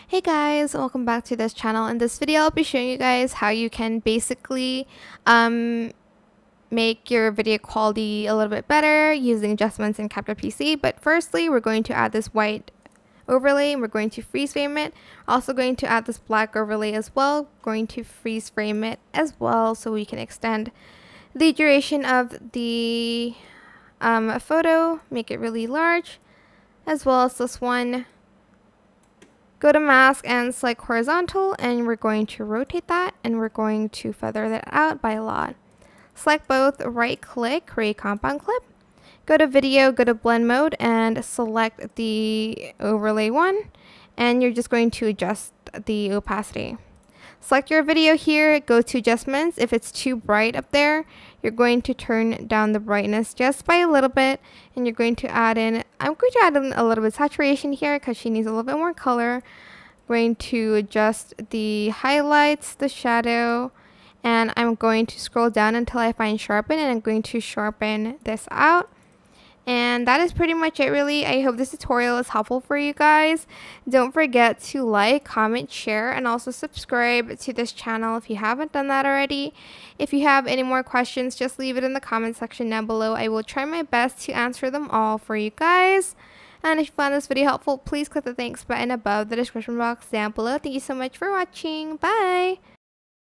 Hey guys, welcome back to this channel. In this video, I'll be showing you guys how you can basically make your video quality a little bit better using adjustments in CapCut PC. But firstly, we're going to add this white overlay and we're going to freeze frame it. Also going to add this black overlay as well. Going to freeze frame it as well so we can extend the duration of the photo, make it really large, as well as this one. Go to mask and select horizontal, and we're going to rotate that, and we're going to feather that out by a lot. Select both, right click, create compound clip. Go to video, go to blend mode, and select the overlay one, and you're just going to adjust the opacity. Select your video here, go to adjustments. If it's too bright up there, you're going to turn down the brightness just by a little bit, and you're going to add in, I'm going to add in a little bit of saturation here because she needs a little bit more color. Going to adjust the highlights, the shadow, and I'm going to scroll down until I find sharpen, and I'm going to sharpen this out. And that is pretty much it, really. I hope this tutorial is helpful for you guys. Don't forget to like, comment, share, and also subscribe to this channel if you haven't done that already. If you have any more questions, just leave it in the comment section down below. I will try my best to answer them all for you guys. And if you found this video helpful, please click the thanks button above the description box down below. Thank you so much for watching. Bye!